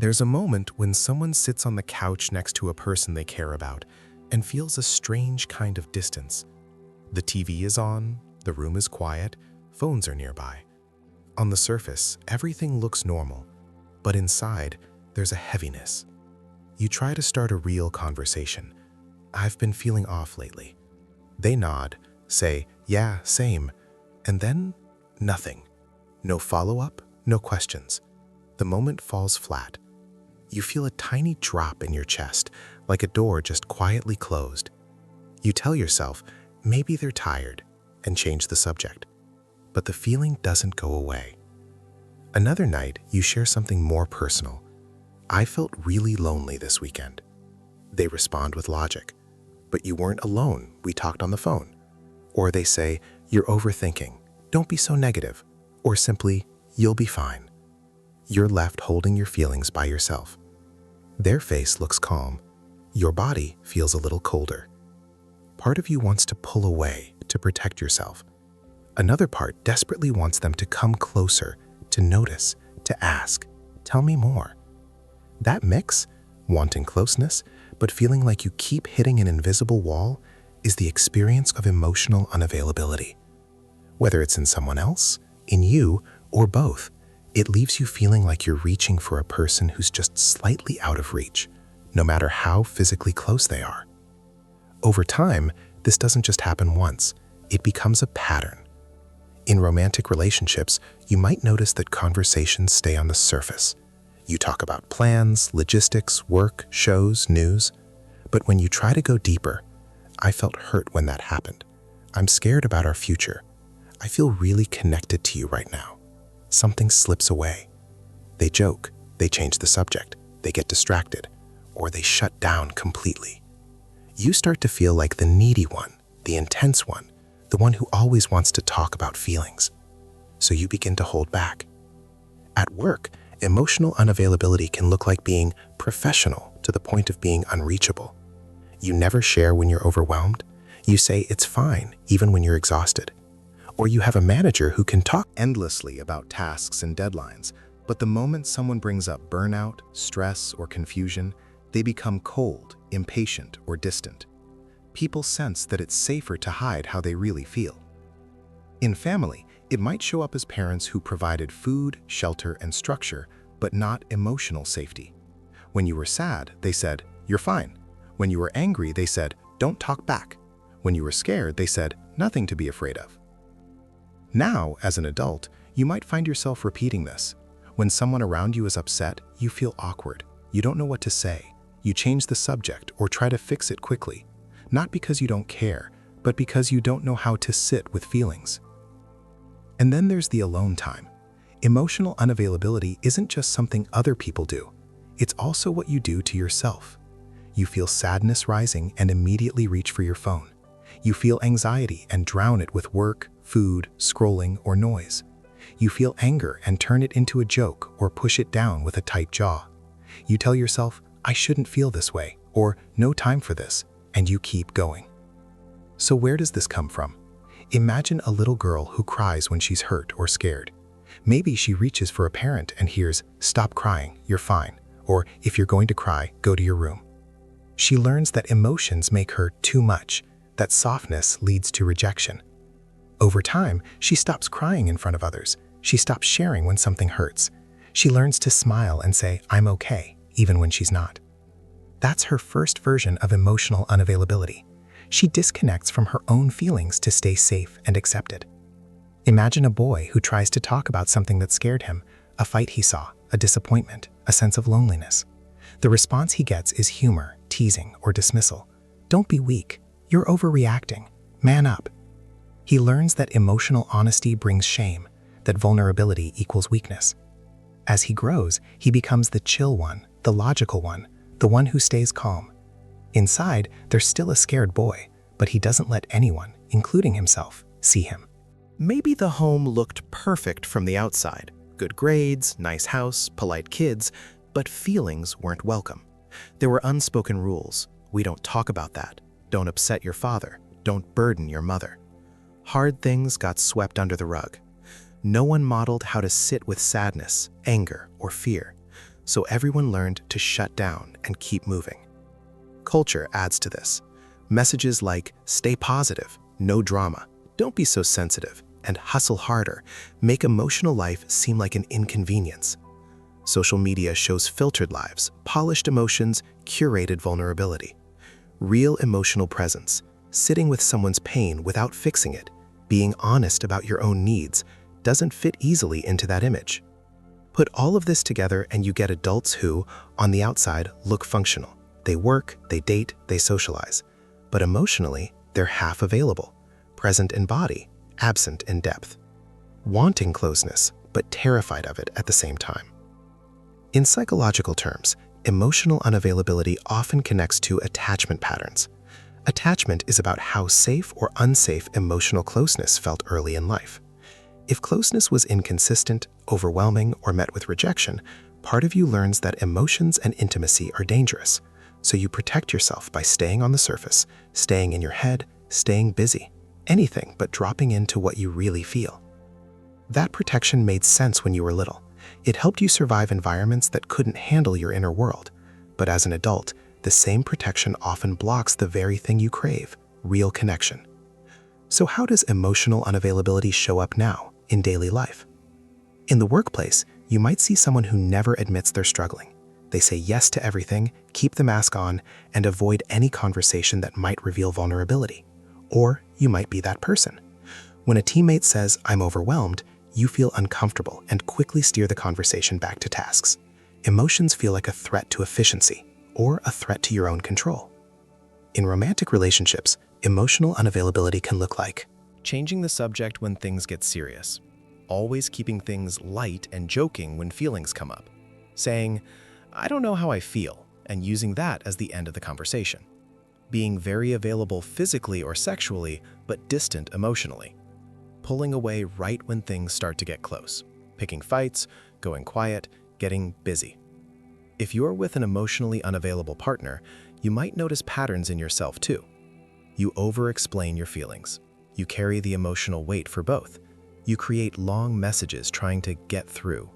There's a moment when someone sits on the couch next to a person they care about and feels a strange kind of distance. The TV is on, the room is quiet, phones are nearby. On the surface, everything looks normal, but inside, there's a heaviness. You try to start a real conversation. "I've been feeling off lately." They nod, say, "Yeah, same," and then nothing. No follow-up, no questions. The moment falls flat. You feel a tiny drop in your chest, like a door just quietly closed. You tell yourself, maybe they're tired, and change the subject. But the feeling doesn't go away. Another night, you share something more personal. "I felt really lonely this weekend." They respond with logic. "But you weren't alone, we talked on the phone." Or they say, "You're overthinking, don't be so negative." Or simply, "You'll be fine." You're left holding your feelings by yourself. Their face looks calm. Your body feels a little colder. Part of you wants to pull away to protect yourself. Another part desperately wants them to come closer, to notice, to ask, "Tell me more." That mix, wanting closeness, but feeling like you keep hitting an invisible wall, is the experience of emotional unavailability. Whether it's in someone else, in you, or both, it leaves you feeling like you're reaching for a person who's just slightly out of reach, no matter how physically close they are. Over time, this doesn't just happen once, it becomes a pattern. In romantic relationships, you might notice that conversations stay on the surface. You talk about plans, logistics, work, shows, news. But when you try to go deeper, "I felt hurt when that happened. I'm scared about our future. I feel really connected to you right now." Something slips away. They joke, they change the subject, they get distracted, or they shut down completely. You start to feel like the needy one, the intense one, the one who always wants to talk about feelings. So you begin to hold back. At work, emotional unavailability can look like being professional to the point of being unreachable. You never share when you're overwhelmed. You say it's fine even when you're exhausted. Or you have a manager who can talk endlessly about tasks and deadlines, but the moment someone brings up burnout, stress, or confusion, they become cold, impatient, or distant. People sense that it's safer to hide how they really feel. In family, it might show up as parents who provided food, shelter, and structure, but not emotional safety. When you were sad, they said, "You're fine." When you were angry, they said, "Don't talk back." When you were scared, they said, "Nothing to be afraid of." Now, as an adult, you might find yourself repeating this. When someone around you is upset, you feel awkward. You don't know what to say. You change the subject or try to fix it quickly, not because you don't care, but because you don't know how to sit with feelings. And then there's the alone time. Emotional unavailability isn't just something other people do. It's also what you do to yourself. You feel sadness rising and immediately reach for your phone. You feel anxiety and drown it with work, food, scrolling, or noise. You feel anger and turn it into a joke or push it down with a tight jaw. You tell yourself, "I shouldn't feel this way," or "No time for this," and you keep going. So where does this come from? Imagine a little girl who cries when she's hurt or scared. Maybe she reaches for a parent and hears, "Stop crying, you're fine," or "If you're going to cry, go to your room." She learns that emotions make her too much, that softness leads to rejection. Over time, she stops crying in front of others. She stops sharing when something hurts. She learns to smile and say, "I'm okay," even when she's not. That's her first version of emotional unavailability. She disconnects from her own feelings to stay safe and accepted. Imagine a boy who tries to talk about something that scared him, a fight he saw, a disappointment, a sense of loneliness. The response he gets is humor, teasing, or dismissal. "Don't be weak. You're overreacting. Man up." He learns that emotional honesty brings shame, that vulnerability equals weakness. As he grows, he becomes the chill one, the logical one, the one who stays calm. Inside, there's still a scared boy, but he doesn't let anyone, including himself, see him. Maybe the home looked perfect from the outside. Good grades, nice house, polite kids, but feelings weren't welcome. There were unspoken rules. We don't talk about that. Don't upset your father. Don't burden your mother. Hard things got swept under the rug. No one modeled how to sit with sadness, anger, or fear. so everyone learned to shut down and keep moving. Culture adds to this. Messages like "stay positive," "no drama," "don't be so sensitive," and "hustle harder" make emotional life seem like an inconvenience. Social media shows filtered lives, polished emotions, curated vulnerability. Real emotional presence, sitting with someone's pain without fixing it, being honest about your own needs, doesn't fit easily into that image. Put all of this together and you get adults who, on the outside, look functional. They work, they date, they socialize. But emotionally, they're half available, present in body, absent in depth. Wanting closeness, but terrified of it at the same time. In psychological terms, emotional unavailability often connects to attachment patterns. Attachment is about how safe or unsafe emotional closeness felt early in life. If closeness was inconsistent, overwhelming, or met with rejection, part of you learns that emotions and intimacy are dangerous. So you protect yourself by staying on the surface, staying in your head, staying busy, anything but dropping into what you really feel. That protection made sense when you were little. It helped you survive environments that couldn't handle your inner world. But as an adult, the same protection often blocks the very thing you crave, real connection. So how does emotional unavailability show up now in daily life? In the workplace, you might see someone who never admits they're struggling. They say yes to everything, keep the mask on, and avoid any conversation that might reveal vulnerability. Or you might be that person. When a teammate says, "I'm overwhelmed," you feel uncomfortable and quickly steer the conversation back to tasks. Emotions feel like a threat to efficiency or a threat to your own control. In romantic relationships, emotional unavailability can look like changing the subject when things get serious, always keeping things light and joking when feelings come up, saying, "I don't know how I feel," and using that as the end of the conversation, being very available physically or sexually, but distant emotionally, pulling away right when things start to get close, picking fights, going quiet, getting busy. If you're with an emotionally unavailable partner, you might notice patterns in yourself too. You over-explain your feelings. You carry the emotional weight for both. You create long messages trying to get through.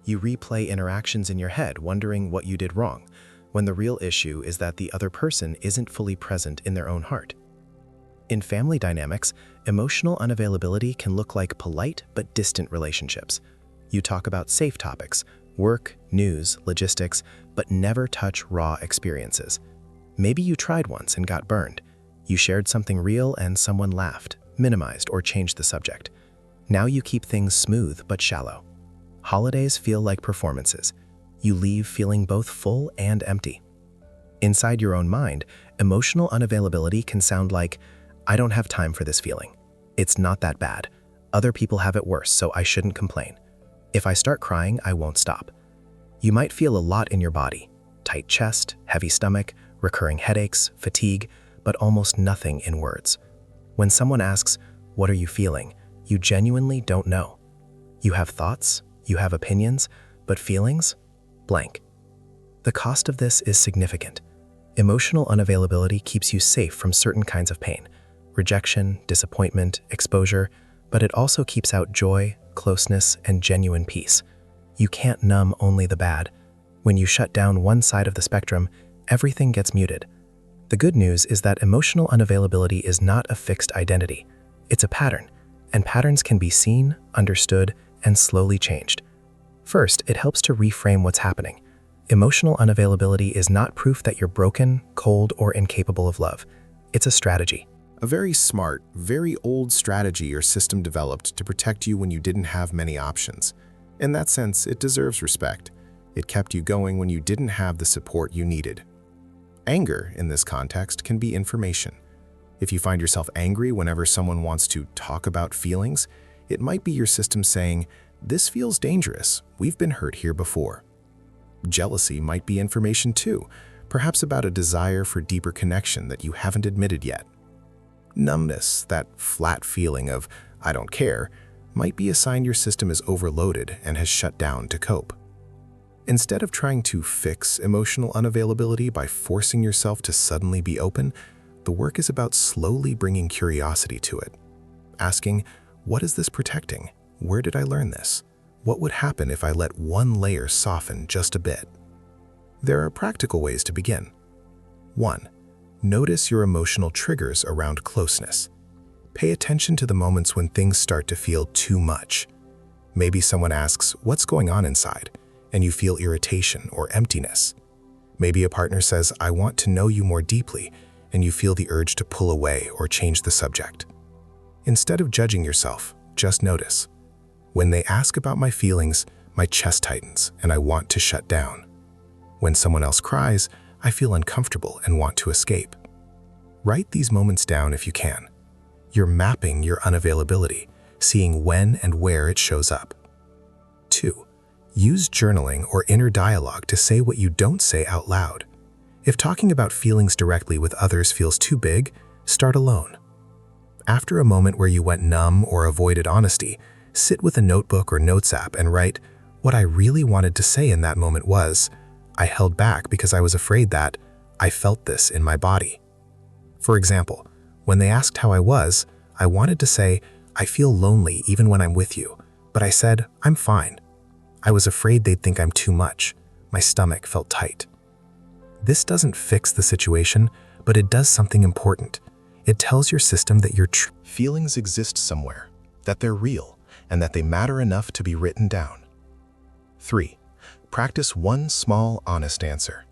You replay interactions in your head wondering what you did wrong, when the real issue is that the other person isn't fully present in their own heart. In family dynamics, emotional unavailability can look like polite but distant relationships. You talk about safe topics, work, news, logistics, but never touch raw experiences. Maybe you tried once and got burned. You shared something real and someone laughed, minimized, or changed the subject. Now you keep things smooth but shallow. Holidays feel like performances. You leave feeling both full and empty. Inside your own mind, emotional unavailability can sound like, "I don't have time for this feeling. It's not that bad. Other people have it worse, so I shouldn't complain. If I start crying, I won't stop." You might feel a lot in your body: tight chest, heavy stomach, recurring headaches, fatigue, but almost nothing in words. When someone asks, "What are you feeling?" you genuinely don't know. You have thoughts, you have opinions, but feelings? Blank. The cost of this is significant. Emotional unavailability keeps you safe from certain kinds of pain: rejection, disappointment, exposure, but it also keeps out joy, closeness, and genuine peace. You can't numb only the bad. When you shut down one side of the spectrum, everything gets muted. The good news is that emotional unavailability is not a fixed identity. It's a pattern, and patterns can be seen, understood, and slowly changed. First, it helps to reframe what's happening. Emotional unavailability is not proof that you're broken, cold, or incapable of love. It's a strategy. A very smart, very old strategy or system developed to protect you when you didn't have many options. In that sense, it deserves respect. It kept you going when you didn't have the support you needed. Anger, in this context, can be information. If you find yourself angry whenever someone wants to talk about feelings, it might be your system saying, "This feels dangerous. We've been hurt here before." Jealousy might be information too, perhaps about a desire for deeper connection that you haven't admitted yet. Numbness, that flat feeling of "I don't care," might be a sign your system is overloaded and has shut down to cope. Instead of trying to fix emotional unavailability by forcing yourself to suddenly be open, the work is about slowly bringing curiosity to it. Asking, "What is this protecting? Where did I learn this? What would happen if I let one layer soften just a bit? There are practical ways to begin. 1. Notice your emotional triggers around closeness. Pay attention to the moments when things start to feel too much. Maybe someone asks, "What's going on inside?" and you feel irritation or emptiness. Maybe a partner says, "I want to know you more deeply," and you feel the urge to pull away or change the subject. Instead of judging yourself, just notice. When they ask about my feelings, my chest tightens and I want to shut down. When someone else cries, I feel uncomfortable and want to escape. Write these moments down if you can. You're mapping your unavailability, seeing when and where it shows up. 2. Use journaling or inner dialogue to say what you don't say out loud. If talking about feelings directly with others feels too big, start alone. After a moment where you went numb or avoided honesty, sit with a notebook or notes app and write, "What I really wanted to say in that moment was, I held back because I was afraid that I felt this in my body." For example, when they asked how I was, I wanted to say, "I feel lonely even when I'm with you," but I said, "I'm fine." I was afraid they'd think I'm too much. My stomach felt tight. This doesn't fix the situation, but it does something important. It tells your system that your feelings exist somewhere, that they're real, and that they matter enough to be written down. 3. Practice one small, honest answer.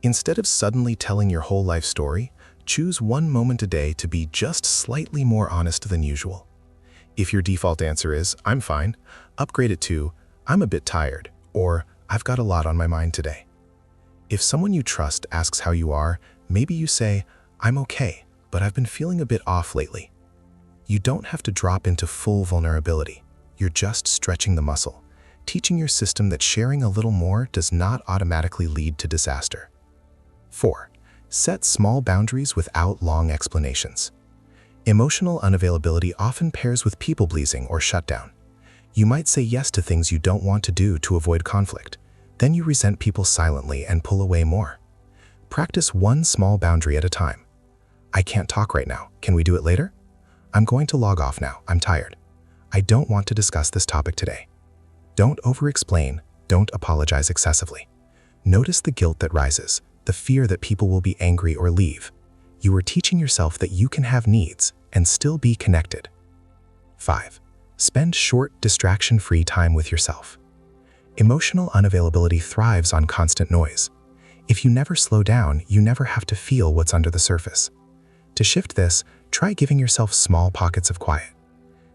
Instead of suddenly telling your whole life story, choose one moment a day to be just slightly more honest than usual. If your default answer is, "I'm fine," upgrade it to, "I'm a bit tired," or "I've got a lot on my mind today." If someone you trust asks how you are, maybe you say, "I'm okay, but I've been feeling a bit off lately." You don't have to drop into full vulnerability. You're just stretching the muscle, teaching your system that sharing a little more does not automatically lead to disaster. 4. Set small boundaries without long explanations. Emotional unavailability often pairs with people-pleasing or shutdown. You might say yes to things you don't want to do to avoid conflict. Then you resent people silently and pull away more. Practice one small boundary at a time. "I can't talk right now. Can we do it later?" "I'm going to log off now. I'm tired." "I don't want to discuss this topic today." Don't over-explain. Don't apologize excessively. Notice the guilt that rises, the fear that people will be angry or leave. You are teaching yourself that you can have needs and still be connected. 5. Spend short, distraction-free time with yourself. Emotional unavailability thrives on constant noise. If you never slow down, you never have to feel what's under the surface. To shift this, try giving yourself small pockets of quiet.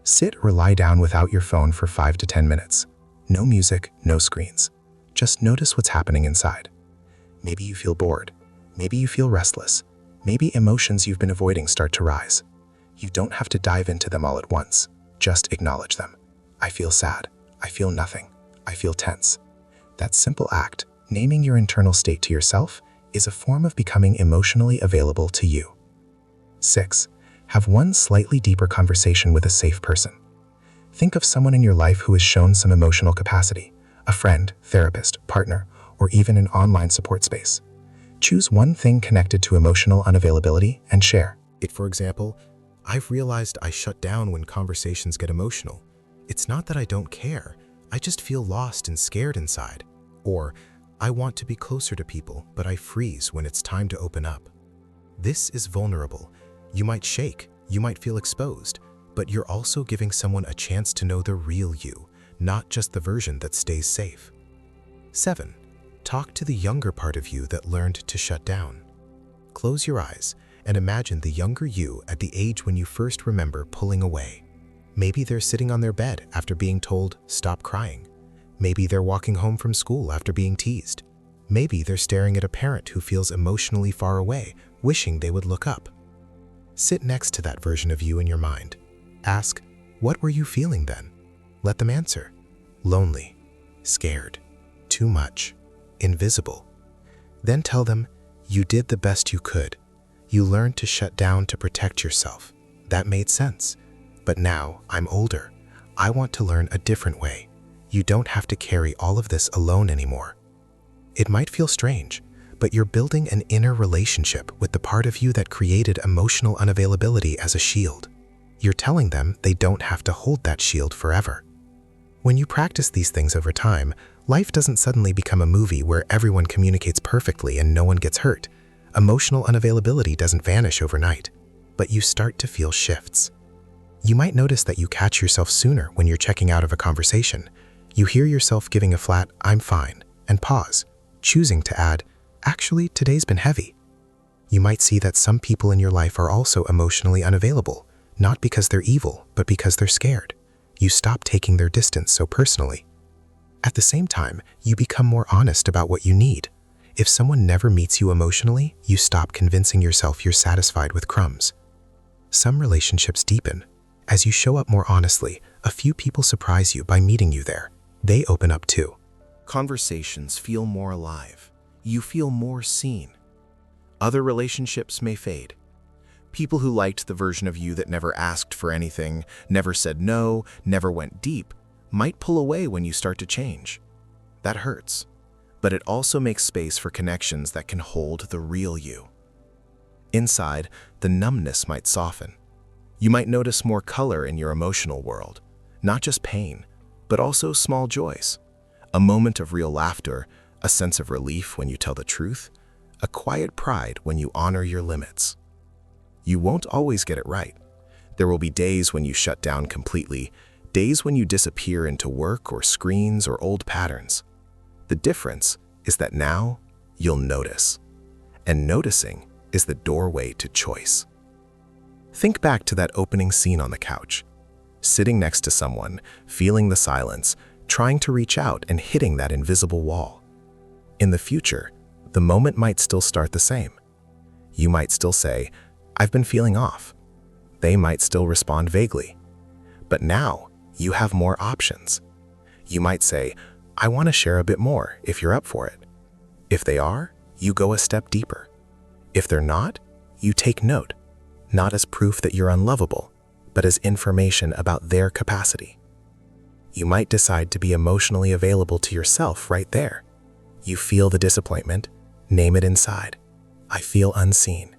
Sit or lie down without your phone for 5 to 10 minutes. No music, no screens. Just notice what's happening inside. Maybe you feel bored. Maybe you feel restless. Maybe emotions you've been avoiding start to rise. You don't have to dive into them all at once. Just acknowledge them. "I feel sad. I feel nothing. I feel tense." That simple act, naming your internal state to yourself, is a form of becoming emotionally available to you. 6. Have one slightly deeper conversation with a safe person. Think of someone in your life who has shown some emotional capacity, a friend, therapist, partner, or even an online support space. Choose one thing connected to emotional unavailability and share it. For example, "I've realized I shut down when conversations get emotional. It's not that I don't care, I just feel lost and scared inside." Or, "I want to be closer to people, but I freeze when it's time to open up." This is vulnerable. You might shake, you might feel exposed, but you're also giving someone a chance to know the real you, not just the version that stays safe. 7. Talk to the younger part of you that learned to shut down. Close your eyes and imagine the younger you at the age when you first remember pulling away. Maybe they're sitting on their bed after being told, "Stop crying." Maybe they're walking home from school after being teased. Maybe they're staring at a parent who feels emotionally far away, wishing they would look up. Sit next to that version of you in your mind. Ask, "What were you feeling then?" Let them answer. Lonely, scared, too much, invisible. Then tell them, "You did the best you could. You learned to shut down to protect yourself. That made sense. But now I'm older. I want to learn a different way. You don't have to carry all of this alone anymore." It might feel strange, but you're building an inner relationship with the part of you that created emotional unavailability as a shield. You're telling them they don't have to hold that shield forever. When you practice these things over time, life doesn't suddenly become a movie where everyone communicates perfectly and no one gets hurt. Emotional unavailability doesn't vanish overnight, but you start to feel shifts. You might notice that you catch yourself sooner when you're checking out of a conversation. You hear yourself giving a flat, "I'm fine," and pause, choosing to add, "Actually, today's been heavy." You might see that some people in your life are also emotionally unavailable, not because they're evil, but because they're scared. You stop taking their distance so personally. At the same time, you become more honest about what you need. If someone never meets you emotionally, you stop convincing yourself you're satisfied with crumbs. Some relationships deepen. As you show up more honestly, a few people surprise you by meeting you there. They open up too. Conversations feel more alive. You feel more seen. Other relationships may fade. People who liked the version of you that never asked for anything, never said no, never went deep, might pull away when you start to change. That hurts, but it also makes space for connections that can hold the real you. Inside, the numbness might soften. You might notice more color in your emotional world, not just pain, but also small joys. A moment of real laughter, a sense of relief when you tell the truth, a quiet pride when you honor your limits. You won't always get it right. There will be days when you shut down completely, days when you disappear into work or screens or old patterns. The difference is that now you'll notice, and noticing is the doorway to choice. Think back to that opening scene on the couch, sitting next to someone, feeling the silence, trying to reach out and hitting that invisible wall. In the future, the moment might still start the same. You might still say, "I've been feeling off." They might still respond vaguely. But now, you have more options. You might say, "I want to share a bit more if you're up for it." If they are, you go a step deeper. If they're not, you take note, not as proof that you're unlovable, but as information about their capacity. You might decide to be emotionally available to yourself right there. You feel the disappointment, name it inside. "I feel unseen."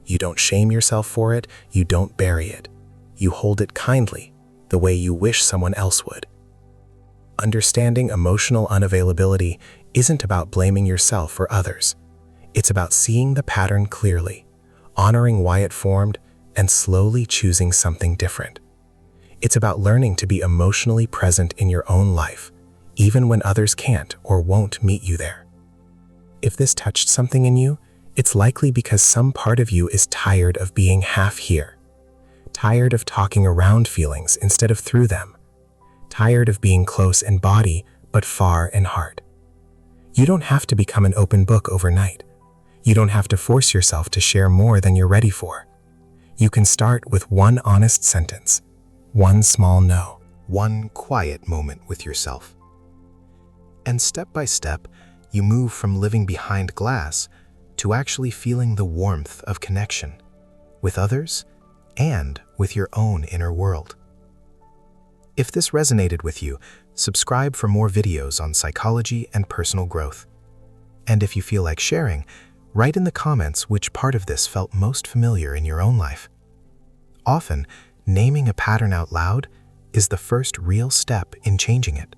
You don't shame yourself for it, you don't bury it. You hold it kindly, the way you wish someone else would. Understanding emotional unavailability isn't about blaming yourself or others. It's about seeing the pattern clearly, honoring why it formed, and slowly choosing something different. It's about learning to be emotionally present in your own life, even when others can't or won't meet you there. If this touched something in you, it's likely because some part of you is tired of being half here, tired of talking around feelings instead of through them, tired of being close in body but far in heart. You don't have to become an open book overnight. You don't have to force yourself to share more than you're ready for. You can start with one honest sentence, one small no, one quiet moment with yourself. And step by step, you move from living behind glass to actually feeling the warmth of connection with others and with your own inner world. If this resonated with you, subscribe for more videos on psychology and personal growth. And if you feel like sharing, write in the comments which part of this felt most familiar in your own life. Often, naming a pattern out loud is the first real step in changing it.